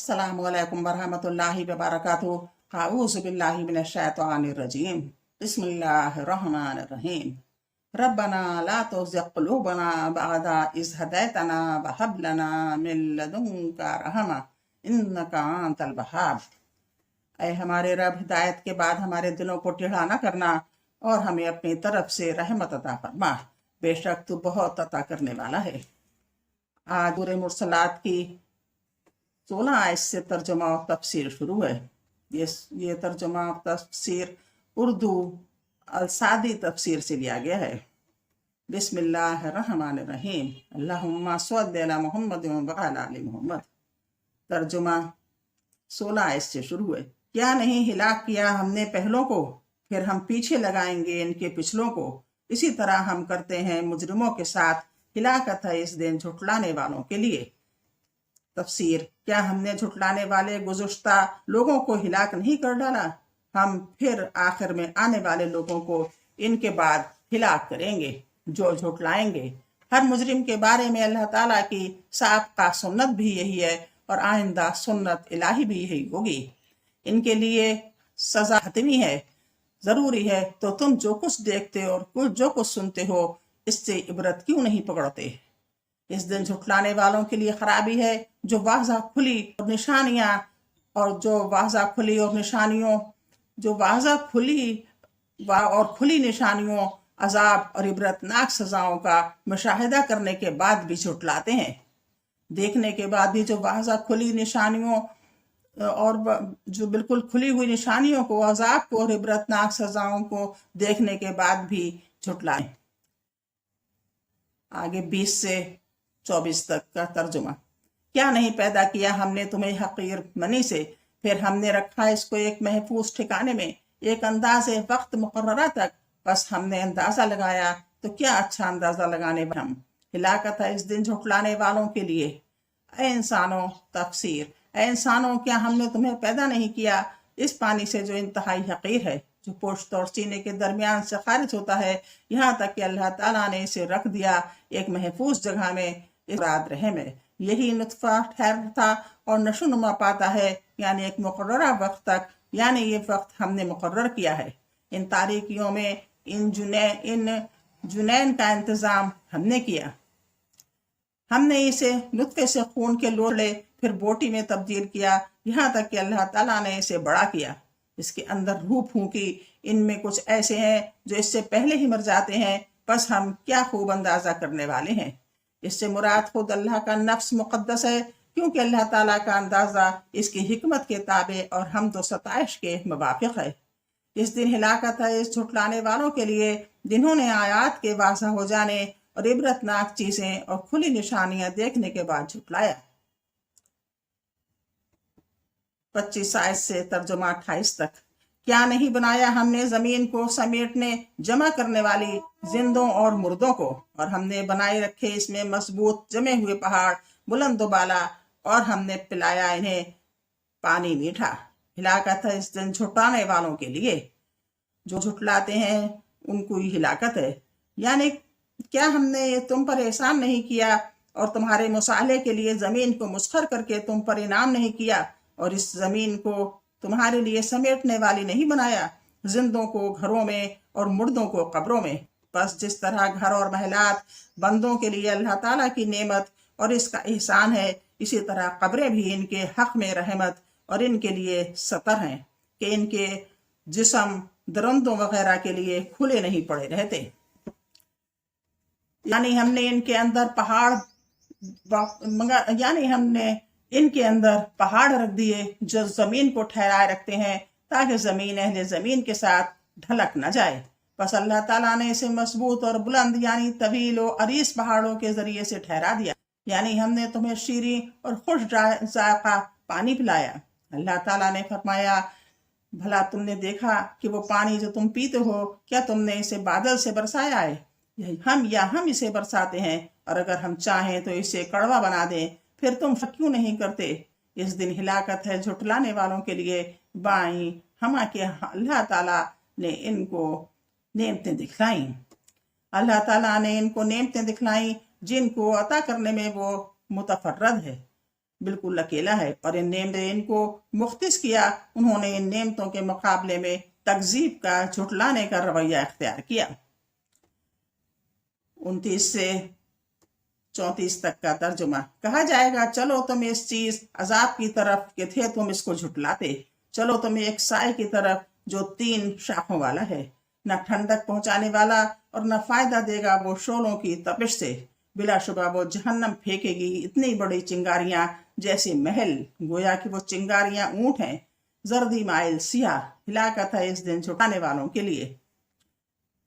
अस्सलामु अलैकुम वरहमतुल्लाहि वबरकातुहू। अऊज़ु बिल्लाहि मिनश शैतानिर रजीम। बिस्मिल्लाहिर रहमानिर रहीम। रब्बना ला तुज़िग़ क़ुलूबना बअदा इज़ हदैतना व हब लना मिन लदुनका रहमा इन्नका अंतल वहाब। ऐ हमारे रब, हिदायत के बाद हमारे दिलों को टेढ़ा न करना और हमें अपनी तरफ से रहमत अता फरमा, बेशक तू बहुत अता करने वाला है। आज सूरह मुरसलात की 16 आयत से तर्जुमा और तफसीर शुरू है। ये तर्जुमा और तफसीर उर्दू अलसादी तफसीर से लिया गया है। बिस्मिल्लाहिर्रहमानिर्रहीम। अल्लाहुम्मा सल्लि अला मुहम्मद व अला आलि मुहम्मद। तर्जुमा 16 आयत से शुरू है। क्या नहीं हिलाक किया हमने पहलों को, फिर हम पीछे लगाएंगे इनके पिछलों को। इसी तरह हम करते हैं मुजरिमों के साथ। हिलाकत है इस दिन झुटलाने वालों के लिए। तफसीर, क्या हमने झुटलाने वाले गुज़श्ता लोगों को हिलाक नहीं कर डाला? हम फिर आखिर में आने वाले लोगों को इनके बाद हिलाक करेंगे जो झुटलाएंगे। हर मुजरिम के बारे में अल्लाह ताला की साबिक़ा सुन्नत भी यही है और आइंदा सुन्नत इलाही भी यही होगी। इनके लिए सजा हतमी है, जरूरी है। तो तुम जो कुछ देखते हो और जो कुछ सुनते हो, इससे इबरत क्यों नहीं पकड़ते? इस दिन झुटलाने वालों के लिए खराबी है जो वाज़ा खुली और निशानियां खुली निशानियों, अजाब और इबरतनाक सजाओं का मुशाहिदा करने के बाद भी झुटलाते हैं। देखने के बाद भी जो वाज़ा खुली निशानियों और जो बिल्कुल खुली हुई निशानियों को, अजाब को और इबरतनाक सजाओं को देखने के बाद भी झुटलाएं। आगे 20 से 24 तक का तर्जुमा। क्या नहीं पैदा किया हमने तुम्हें हकीर मनी से, फिर हमने रखा इसको एक महफूज ठिकाने में, एक अंदाज़े वक्त मुकर्ररा तक। बस हमने अंदाज़ा लगाया तो क्या अच्छा अंदाज़ा लगाने पर हम। हिलाकत है इस दिन झुटलाने वालों के लिए। ऐ इंसानों, तफसीर, ऐ इंसानों, क्या हमने तुम्हें पैदा नहीं किया इस पानी से जो इंतहाई हकीर है, जो पुश्त और सीने के दरमियान से खारिज होता है, यहाँ तक कि अल्लाह ताला ने इसे रख दिया एक महफूज जगह में, इराद रहम है। यही नुत्फा ठहरता और नशोनुमा पाता है, यानी एक मुकर्ररा वक्त तक, यानी ये वक्त हमने मुकर्रर किया है। इन तारीकियों में इन जुनैन का इंतज़ाम हमने किया। हमने इसे नुत्फे से खून के लोड़े फिर बोटी में तब्दील किया, यहाँ तक कि अल्लाह ताला ने इसे बड़ा किया। इसके अंदर रूह फूंकी। इनमें कुछ ऐसे हैं जो इससे पहले ही मर जाते हैं, बस हम क्या खूब अंदाजा करने वाले हैं। इससे मुराद खुद अल्लाह का नफ्स मुक़द्दस है, क्योंकि अल्लाह ताला का अंदाजा इसकी हिकमत के ताबे और हम तो सताइश के मुवाफिक है। इस दिन हिलाकत है इस झुटलाने वालों के लिए जिन्होंने आयात के वाज़ा हो जाने और इबरतनाक चीजें और खुली निशानियां देखने के बाद झुटलाया। 25 आयत से तर्जुमा 28 तक। क्या नहीं बनाया हमने जमीन को समेटने जमा करने वाली जिंदों और मुर्दों को, और हमने बनाए रखे इसमें मजबूत जमे हुए पहाड़ बुलंद बाला, और हमने पिलाया इन्हें पानी मीठा। हिलाकत है इस दिन झुटलाने वालों के लिए। जो झुटलाते हैं उनको ही हिलाकत है। यानी क्या हमने तुम पर एहसान नहीं किया और तुम्हारे मुसाले के लिए जमीन को मुस्खर करके तुम पर इनाम नहीं किया, और इस जमीन को तुम्हारे लिए समेटने वाली नहीं बनाया, जिंदों को घरों में और मुर्दों को कब्रों में। बस जिस तरह घर और महलात बंदों के लिए अल्लाह ताला की नेमत और इसका एहसान है, इसी तरह कब्रें भी इनके हक में रहमत और इनके लिए सतर हैं कि इनके जिस्म दरंदों वगैरह के लिए खुले नहीं पड़े रहते। यानी हमने इनके अंदर पहाड़ रख दिए जो जमीन को ठहराए रखते हैं, ताकि जमीन अहले जमीन के साथ ढलक न जाए। बस अल्लाह ताला ने इसे मजबूत और बुलंद यानी तवील और अरीस पहाड़ों के जरिए से ठहरा दिया। यानी हमने तुम्हें शीरी और खुश जायका पानी पिलाया। अल्लाह ताला ने फरमाया, भला तुमने देखा कि वो पानी जो तुम पीते हो, क्या तुमने इसे बादल से बरसाया है? हम इसे बरसाते हैं, और अगर हम चाहें तो इसे कड़वा बना दें, फिर तुम क्यों नहीं करते? इस दिन हिलाकत है झुटलाने वालों के लिए। बाई हमा के अल्लाह ताला ने इनको नेमतें दिखलाई। अल्लाह ताला ने इनको नेमतें दिखलाई जिनको अता करने में वो मुतफर्रद है। بالकुल अकेला है और इन नेम ने इनको मुख्तिस किया, उन्होंने इन नेमतों के मुकाबले में तकजीब का, झुटलाने का रवैया इख्तियार किया। 29 से 34 तक का तर्जुमा। कहा जाएगा, चलो तुम इस चीज अजाब की तरफ के थे तुम इसको झुटलाते, चलो तुम एक साए की तरफ जो 3 शाखों वाला है, न ठंडक पहुंचाने वाला और न फायदा देगा वो शोलों की तपिश से। बिलाशुबा वो जहन्नम फेंकेगी इतनी बड़ी चिंगारियां जैसे महल, गोया कि वो चिंगारियां ऊंट हैं। जर्दी माइल सिया, हिलाकत है इस दिन झुटलाने वालों के लिए।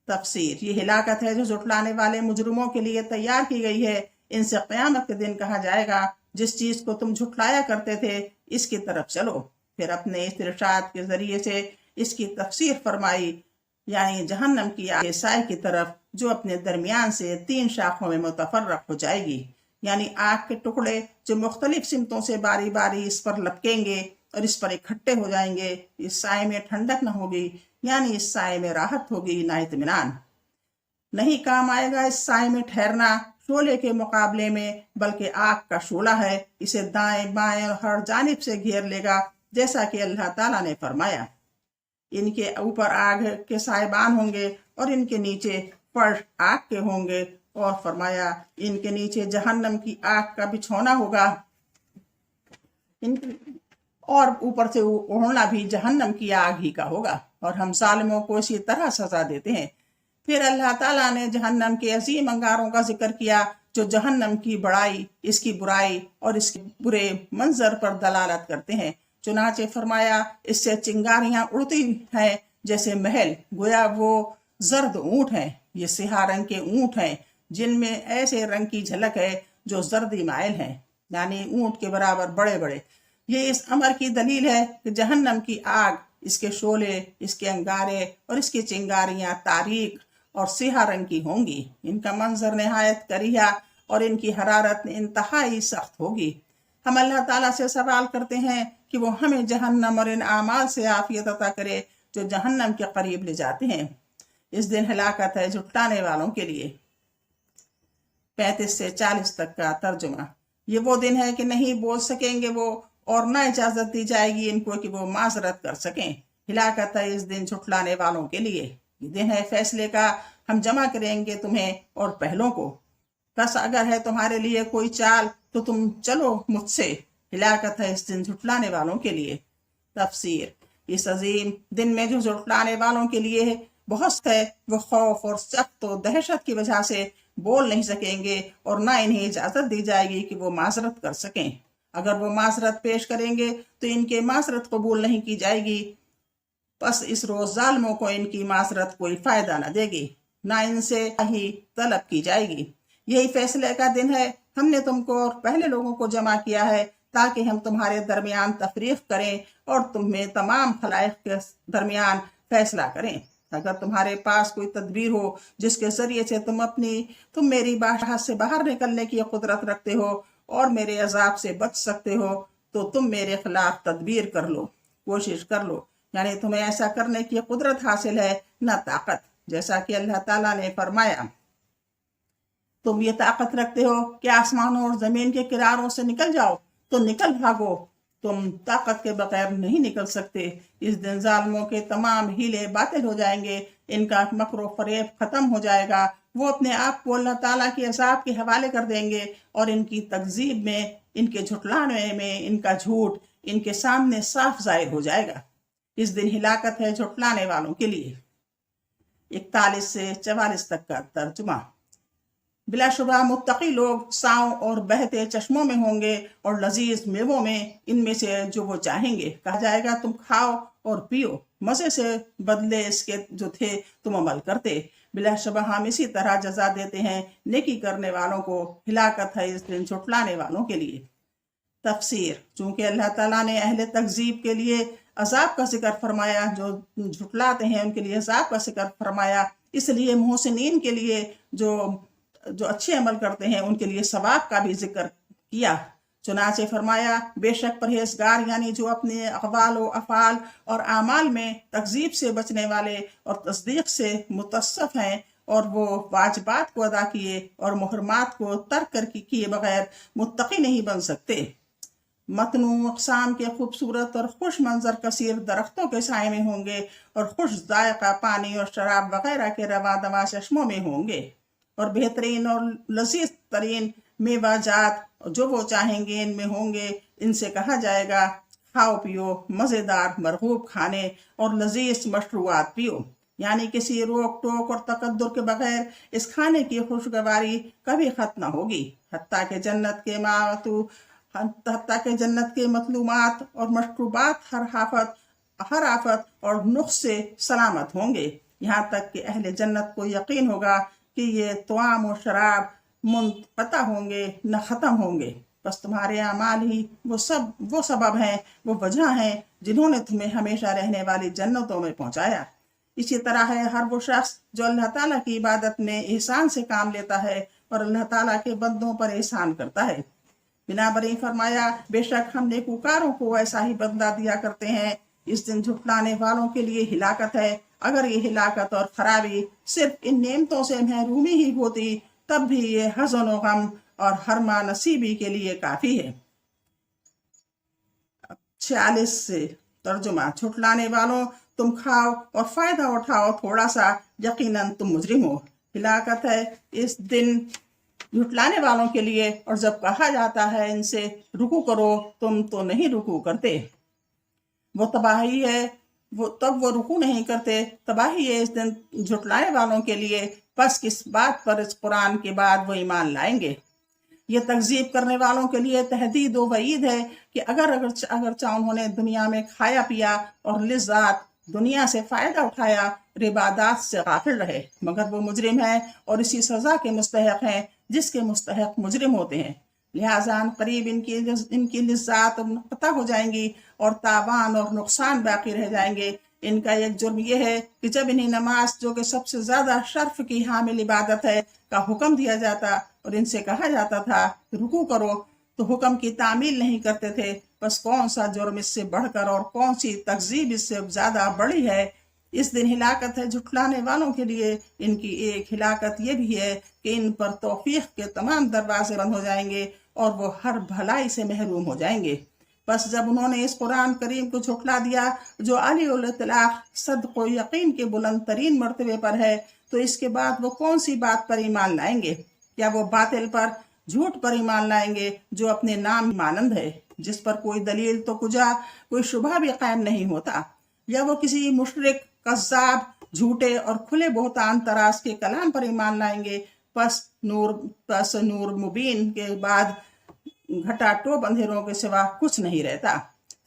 तफसीर, ये हिलाकत है जो झुटलाने वाले मुजरिमों के लिए तैयार की गई है। इनसे क़यामत के दिन कहा जाएगा, जिस चीज को तुम झुटलाया करते थे इसकी तरफ चलो। फिर अपने इस इरशाद के जरिए से इसकी तफसीर फरमाई, यानी जहन्नम की आग साए की तरफ जो अपने दरमियान से 3 शाखों में मुतफर्रक हो जाएगी, यानी आग के टुकड़े जो मुख्तलिफ सिमतों से बारी बारी इस पर लपकेंगे और इस पर इकट्ठे हो जाएंगे। इस साए में ठंडक न होगी, यानी इस साए में राहत होगी ना इत्मीनान। नहीं काम आएगा इस साए में ठहरना शोले के मुकाबले में, बल्कि आग का शोला है, इसे दाएं बाएं और हर जानिब से घेर लेगा, जैसा कि अल्लाह ताला ने फरमाया। इनके ऊपर आग के साइबान होंगे और इनके नीचे फर्श आग के होंगे, और फरमाया इनके नीचे जहन्नम की आग का बिछौना होगा, और ऊपर से ओढ़ना भी जहन्नम की आग ही का होगा, और हम जालिमों को इसी तरह सजा देते हैं। फिर अल्लाह ताला ने जहन्नम के अजीम अंगारों का जिक्र किया जो जहन्नम की बड़ाई, इसकी बुराई और इसके बुरे मंजर पर दलालत करते हैं। चुनाचे फरमाया, इससे चिंगारियां उड़ती हैं जैसे महल, गोया वो जर्द ऊंट हैं। ये सिहा रंग के ऊंट हैं जिनमें ऐसे रंग की झलक है जो जर्दी माइल हैं, यानी ऊंट के बराबर बड़े बड़े। ये इस अमर की दलील है कि जहन्नम की आग, इसके शोले, इसके अंगारे और इसकी चिंगारियां तारीक और सिहा रंग की होंगी। इनका मंजर नहायत करिया और इनकी हरारत इंतहाई सख्त होगी। हम अल्लाह ताला से सवाल करते हैं कि वो हमें जहन्नम और इन आमाल से आफियत अता करे जो जहन्नम के करीब ले जाते हैं। इस दिन हलाकत है झुटलाने वालों के लिए। 35 से 40 तक का तर्जुमा। ये वो दिन है कि नहीं बोल सकेंगे वो, और न इजाजत दी जाएगी इनको कि वो माजरत कर सकें। हिलाकत है इस दिन झुटलाने वालों के लिए। ये दिन है फैसले का, हम जमा करेंगे तुम्हें और पहलों को। बस अगर है तुम्हारे लिए कोई चाल तो तुम चलो मुझसे। हिलाकत है इस दिन झुटलाने वालों के लिए। तफसीर, इस अजीम दिन में जो झुटलाने वालों के लिए बहुत है, वो खौफ और सख्त और दहशत की वजह से बोल नहीं सकेंगे और ना इन्हें इजाजत दी जाएगी कि वो माजरत कर सकें। अगर वो माजरत पेश करेंगे तो इनके माजरत कबूल नहीं की जाएगी। बस इस रोज जालिमों को इनकी माजरत कोई फायदा न देगी, ना इनसे ही तलब की जाएगी। यही फैसले का दिन है। हमने तुमको और पहले लोगों को जमा किया है ताकि हम तुम्हारे दरमियान तफरीक करें और तुम्हें तमाम खलाइक के दरमियान फैसला करें। अगर तुम्हारे पास कोई तदबीर हो जिसके जरिए से तुम मेरी बादशाह से बाहर निकलने की कुदरत रखते हो और मेरे अजाब से बच सकते हो, तो तुम मेरे खिलाफ तदबीर कर लो, कोशिश कर लो। यानी तुम्हें ऐसा करने की कुदरत हासिल है, न ताकत। जैसा कि अल्लाह ताला ने फरमाया, तुम ये ताकत रखते हो कि आसमानों और जमीन के किनारों से निकल जाओ, तो निकल भागो। तुम ताकत के बगैर नहीं निकल सकते। इस दिन जालिमों के तमाम हीले बातिल हो जाएंगे, इनका मकरो फरेब खत्म हो जाएगा। वो अपने आप को अल्लाह ताला के अज़ाब के हवाले कर देंगे और इनकी तकजीब में, इनके झुटलाने में इनका झूठ इनके सामने साफ जाहिर हो जाएगा। इस दिन हिलाकत है झुटलाने वालों के लिए। 41 से 44 तक का तर्जुमा। बिलाशुबा मुत्तकी लोग साओं और बहते चश्मों में होंगे और लजीज मेवों में, इनमें से जो वो चाहेंगे। कहा जाएगा, तुम खाओ और पियो, मजे से बदले इसके जो थे तुम अमल करते। बिलाशुबा हम इसी तरह जजा देते हैं नेकी करने वालों को। हिलाकत है इस दिन झुटलाने वालों के लिए। तफसीर, चूंकि अल्लाह ताला ने अहले तकजीब के लिए अजाब का जिक्र फरमाया, जो झुटलाते हैं उनके लिए अजाब का जिक्र फरमाया, इसलिए मोहसिनीन के लिए जो अच्छे अमल करते हैं उनके लिए सवाब का भी जिक्र किया। चुनाचे फरमाया, बेशक परहेजगार यानी जो अपने अक़वाल व अफ़ाल और आमाल में तकजीब से बचने वाले और तस्दीक से मुतस्सफ हैं और वो वाजिबात को अदा किए और मुहर्रमात को तर्क कर किए बगैर मुत्तकी नहीं बन सकते। मतनू अक़साम के खूबसूरत और खुश मंजर कसीर दरख्तों के साए में होंगे और खुश जायका पानी और शराब वगैरह के रवा दवा चश्मों में होंगे और बेहतरीन और लजीज तरीन मेवा जात जो वो चाहेंगे इनमें होंगे। इनसे कहा जाएगा खाओ पियो मज़ेदार मरगूब खाने और लजीज मशरूबात पियो, यानी किसी रोक टोक और तकद्दुर के बगैर इस खाने की खुशगवारी कभी खत्म न होगी। हत्ता के जन्नत के मतलूमात और मशरूबात हर आफत और नुक्स से सलामत होंगे, यहाँ तक कि अहले जन्नत को यकीन होगा कि ये तवाम और शराब मुनक़ता होंगे न ख़त्म होंगे। बस तुम्हारे अमाल ही वो सबब हैं, वो वजह हैं जिन्होंने तुम्हें हमेशा रहने वाली जन्नतों में पहुंचाया। इसी तरह है हर वो शख्स जो अल्लाह ताला की इबादत में एहसान से काम लेता है और अल्लाह ताला के बंदों पर एहसान करता है। बिना बरी फरमाया बेशक हम नेकूकारों को ऐसा ही बदला दिया करते हैं। इस दिन झुटलाने वालों के लिए हिलाकत है। अगर ये हिलाकत और खराबी सिर्फ इन नेमतों से महरूमी ही होती तब भी ये हज़न व गम और हरमा नसीबी के लिए काफ़ी है। 46 से तर्जुमा। झुटलाने वालों तुम खाओ और फायदा उठाओ थोड़ा सा, यकीनन तुम मुजरिम हो। हिलाकत है इस दिन झुटलाने वालों के लिए, और जब कहा जाता है इनसे रुकू करो तुम तो नहीं रुकू करते। वो तबाही है, वो रुकू नहीं करते। तबाही है इस दिन झुटलाने वालों के लिए। बस किस बात पर इस कुरान के बाद वो ईमान लाएंगे। ये तकजीब करने वालों के लिए तहदीद व वईद है कि अगर उन्होंने दुनिया में खाया पिया और लिज़्ज़ात दुनिया से फ़ायदा उठाया और इबादत से गाफिल रहे, मगर वो मुजरिम है और इसी सज़ा के मुस्तहक़ हैं जिसके मुस्तहक़ मुजरिम होते हैं। लिहाजा करीब इनकी लिज़्ज़ात मुनक़ता हो जाएंगी और तावान और नुकसान बाकी रह जाएंगे। इनका एक जुर्म यह है कि जब इन्हें नमाज, जो कि सबसे ज़्यादा शर्फ की हामिल इबादत है, का हुक्म दिया जाता और इनसे कहा जाता था रुकू करो, तो हुक्म की तामील नहीं करते थे। बस कौन सा जुर्म इससे बढ़कर और कौन सी तकजीब इससे ज़्यादा बड़ी है। इस दिन हिलाकत है झुटलाने वालों के लिए। इनकी एक हिलाकत ये भी है कि इन पर तौफीक के तमाम दरवाजे बंद हो जाएंगे और वो हर भलाई से महरूम हो जाएंगे। बस जब उन्होंने इस कुरान करीम को झुटला दिया जो अली उल इत्लाक़ सद्क़ व यकीन के बुलंद तरीन मर्तबे पर है, तो इसके बाद वो कौन सी बात पर ईमान लाएंगे? क्या वो बातिल पर, झूठ पर ईमान लाएंगे जो अपने नाम मानंद है, जिस पर कोई दलील तो कोई शुबा भी कायम नहीं होता? या वो किसी मुशरिक, कज़्ज़ाब, झूठे और खुले बोहतान तराज के कलाम पर ईमान लाएंगे? बस नूर मुबीन के बाद घटाटोप अंधेरों के सिवा कुछ नहीं रहता।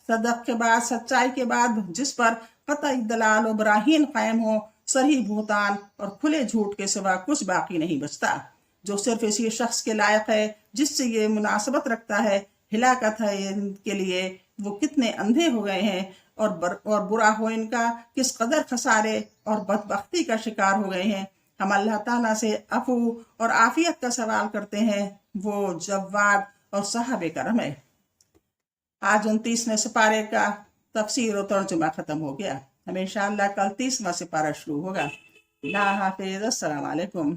सदक़ के बाद, सच्चाई के बाद, जिस पर क़तई दलाल व बराहीन कायम हो, सही भूतान और खुले झूठ के सिवा कुछ बाकी नहीं बचता। जो सिर्फ इसी शख्स के लायक है जिससे ये मुनासबत रखता है। हिलाकत है इनके लिए, वो कितने अंधे हो गए हैं और बुरा हो इनका किस कदर खसारे और बदबख्ती का शिकार हो गए हैं। हम अल्लाह ताला से अफू और आफियत का सवाल करते हैं, वो जव्वाद और साहब करम है। आज 29वें सिपारे का तफसीर और तर्जुमा ख़त्म हो गया। हमें इंशाअल्लाह कल 30वां सिपारा शुरू होगा। अल्लाह हाफ़िज़, अस्सलाम वालेकुम।